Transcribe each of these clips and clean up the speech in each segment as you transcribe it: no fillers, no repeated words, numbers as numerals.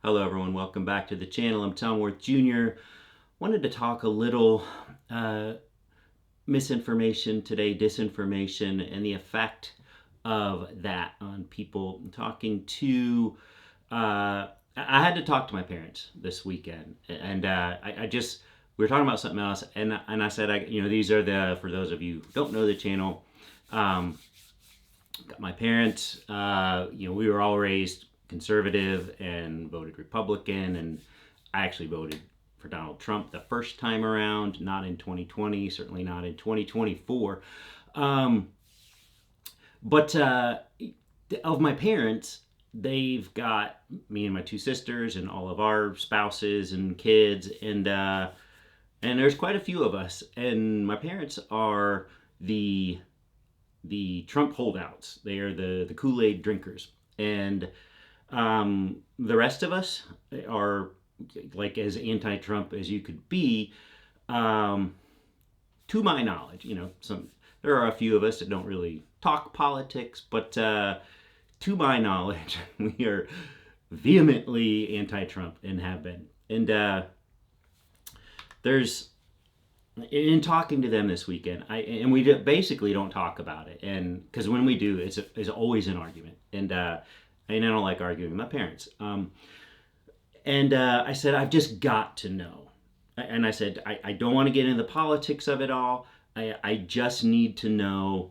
Hello everyone, welcome back to the channel. I'm Tom Worth Jr. Wanted to talk a little misinformation today, disinformation, and the effect of that on people. I'm talking to, I had to talk to my parents this weekend, and I just, we were talking about something else, and I said, these are for those of you who don't know the channel, got my parents, we were all raised conservative and voted Republican, and I actually voted for Donald Trump the first time around, not in 2020, certainly not in 2024. But of my parents, they've got me and my two sisters and all of our spouses and kids, and there's quite a few of us. And my parents are the Trump holdouts. They are the Kool-Aid drinkers, and the rest of us are like as anti-Trump as you could be. To my knowledge, there are a few of us that don't really talk politics, but to my knowledge, we are vehemently anti-Trump and have been. And there's in talking to them this weekend, we basically don't talk about it, and because when we do, it's always an argument, and I don't like arguing with my parents. And I said, I've just got to know, and I said, I don't want to get into the politics of it all. I just need to know,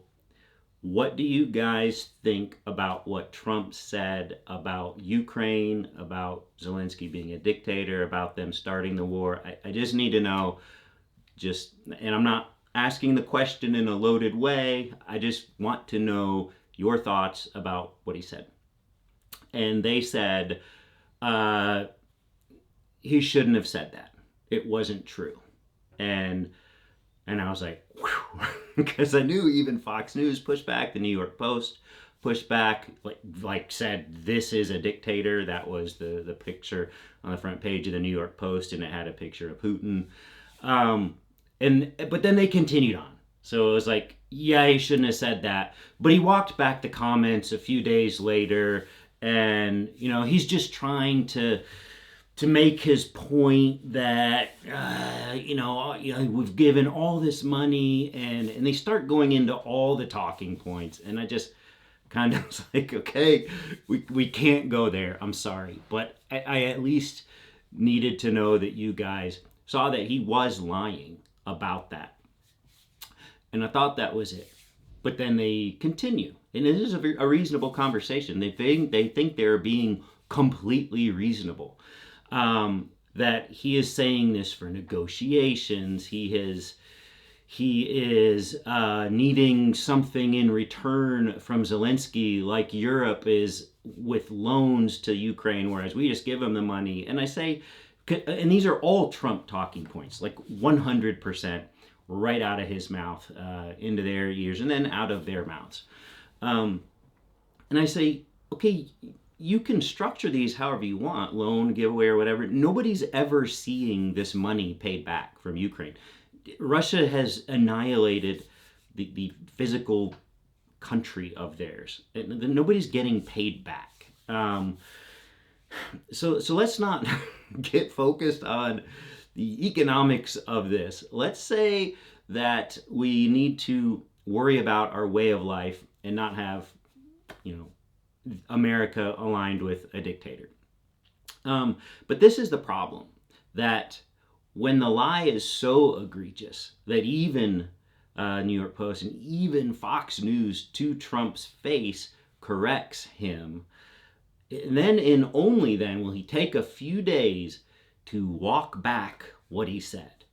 what do you guys think about what Trump said about Ukraine, about Zelensky being a dictator, about them starting the war? I just need to know. And I'm not asking the question in a loaded way. I just want to know your thoughts about what he said. And they said he shouldn't have said that. It wasn't true. And I was like, because I knew even Fox News pushed back, the New York Post pushed back, like said, this is a dictator. That was the picture on the front page of the New York Post, and it had a picture of Putin. But then they continued on. So it was like, yeah, he shouldn't have said that. But he walked back the comments a few days later, and he's just trying to make his point that we've given all this money, and they start going into all the talking points, and I just kind of was like, okay, we can't go there. I'm sorry, but I at least needed to know that you guys saw that he was lying about that. And I thought that was it. But then they continue. And it is a reasonable conversation. They think they're being completely reasonable. That he is saying this for negotiations. He is needing something in return from Zelensky, like Europe is with loans to Ukraine, whereas we just give him the money. And I say, and these are all Trump talking points, like 100% right out of his mouth, into their ears, and then out of their mouths. And I say, okay, you can structure these however you want, loan, giveaway, or whatever. Nobody's ever seeing this money paid back from Ukraine. Russia has annihilated the physical country of theirs. Nobody's getting paid back. So let's not get focused on the economics of this. Let's say that we need to worry about our way of life and not have, America aligned with a dictator. But this is the problem, that when the lie is so egregious that even New York Post and even Fox News to Trump's face corrects him, and then and only then will he take a few days to walk back what he said.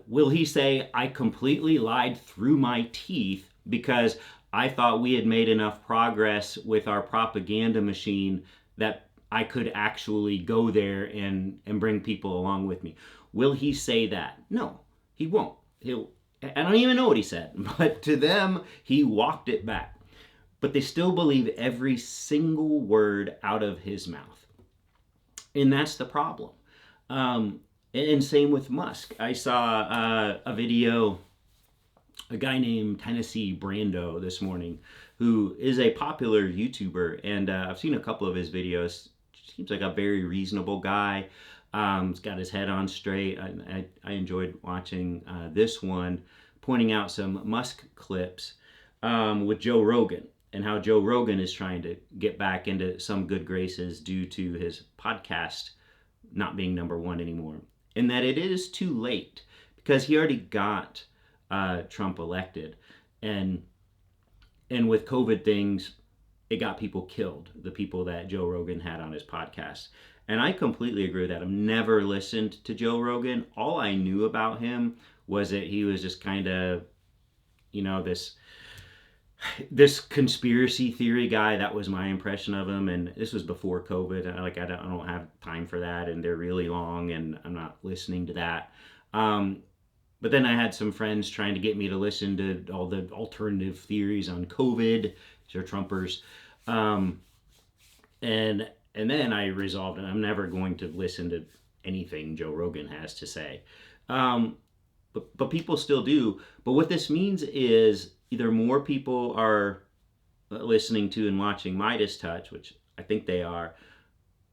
Will he say, I completely lied through my teeth because I thought we had made enough progress with our propaganda machine that I could actually go there and bring people along with me? Will he say that? No, he won't. I don't even know what he said, but to them, he walked it back. But they still believe every single word out of his mouth. And that's the problem. And same with Musk. I saw a video, a guy named Tennessee Brando this morning, who is a popular YouTuber, and I've seen a couple of his videos. seems like a very reasonable guy. He's got his head on straight. I enjoyed watching this one, pointing out some Musk clips with Joe Rogan and how Joe Rogan is trying to get back into some good graces due to his podcast not being number one anymore. And that it is too late because he already got Trump elected. And with COVID things, it got people killed, the people that Joe Rogan had on his podcast. And I completely agree with that. I've never listened to Joe Rogan. All I knew about him was that he was just kind of, this conspiracy theory guy. That was my impression of him, and this was before COVID. And I don't have time for that, and they're really long, and I'm not listening to that. But then I had some friends trying to get me to listen to all the alternative theories on COVID. These are Trumpers, and then I resolved, and I'm never going to listen to anything Joe Rogan has to say. But people still do. But what this means is either more people are listening to and watching Midas Touch, which I think they are,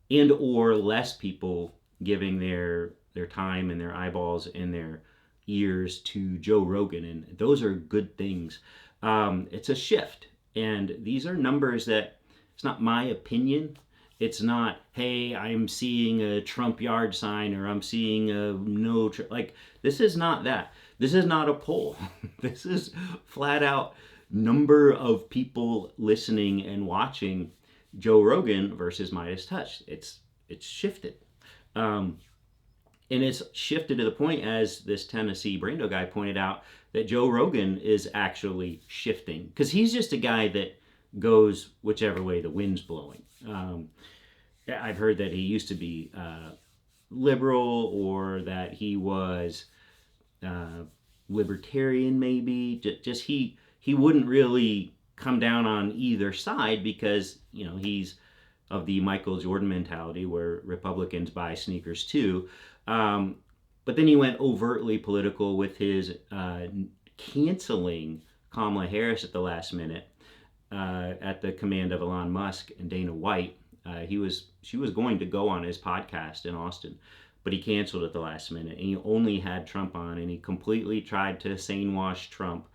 and or less people giving their time and their eyeballs and their ears to Joe Rogan. And those are good things. It's a shift. And these are numbers that, it's not my opinion. It's not, hey, I'm seeing a Trump yard sign, or I'm seeing a no, like, this is not that. This is not a poll. This is flat out number of people listening and watching Joe Rogan versus Midas Touch. It's shifted. And it's shifted to the point, as this Tennessee Brando guy pointed out, that Joe Rogan is actually shifting. Because he's just a guy that goes whichever way the wind's blowing. I've heard that he used to be liberal, or that he was libertarian, maybe. Just he wouldn't really come down on either side because, he's of the Michael Jordan mentality where Republicans buy sneakers too. But then he went overtly political with his canceling Kamala Harris at the last minute at the command of Elon Musk and Dana White. She was going to go on his podcast in Austin, but he canceled at the last minute, and he only had Trump on, and he completely tried to sane wash Trump.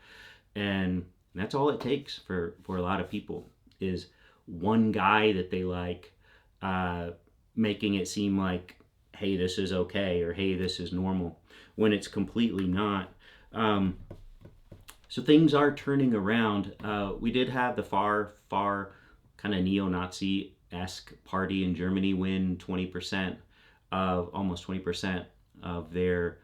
And that's all it takes for a lot of people, is one guy that they like making it seem like, hey, this is okay, or hey, this is normal, when it's completely not. So things are turning around. We did have the far kind of neo-Nazi-esque party in Germany win almost 20% of their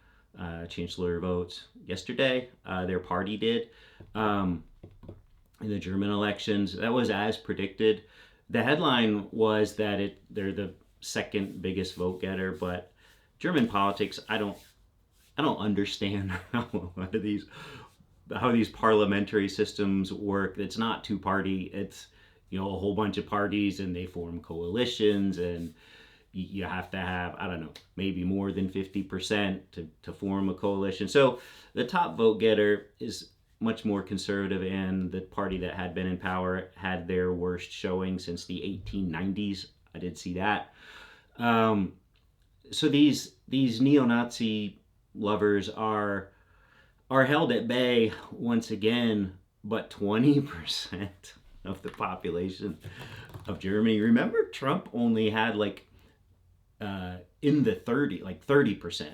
chancellor votes yesterday. Their party did in the German elections. That was as predicted. The headline was that they're the second biggest vote getter, but German politics, I don't understand how these parliamentary systems work. It's not two-party. It's a whole bunch of parties, and they form coalitions, and you have to have, I don't know, maybe more than 50% to form a coalition. So the top vote getter is much more conservative, and the party that had been in power had their worst showing since the 1890s. I did see that. So these neo-Nazi lovers are held at bay once again, but 20% of the population of Germany. Remember, Trump only had in the 30%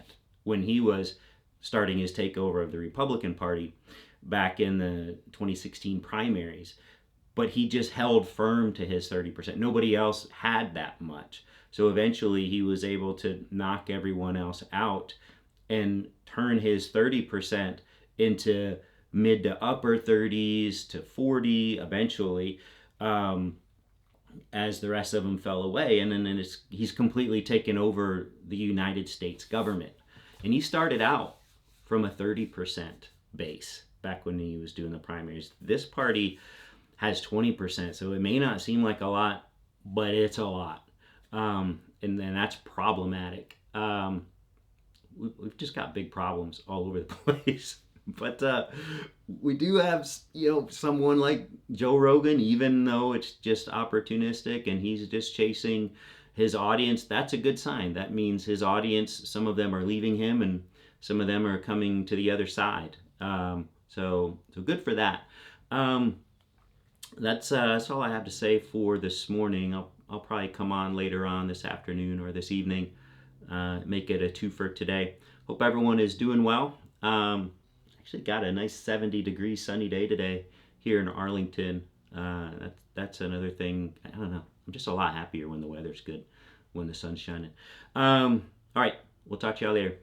when he was starting his takeover of the Republican Party back in the 2016 primaries. But he just held firm to his 30%. Nobody else had that much. So eventually he was able to knock everyone else out and turn his 30% into mid to upper 30s to 40 eventually, as the rest of them fell away. And then he's completely taken over the United States government. And he started out from a 30% base back when he was doing the primaries. This party has 20%, so it may not seem like a lot, but it's a lot. And then that's problematic. We've just got big problems all over the place. But we do have, someone like Joe Rogan, even though it's just opportunistic and he's just chasing his audience, that's a good sign. That means his audience, some of them are leaving him and some of them are coming to the other side. So good for that. That's all I have to say for this morning. I'll probably come on later on this afternoon or this evening, make it a twofer today. Hope everyone is doing well. Actually got a nice 70-degree sunny day today here in Arlington. That's another thing. I don't know. I'm just a lot happier when the weather's good, when the sun's shining. All right, we'll talk to y'all later.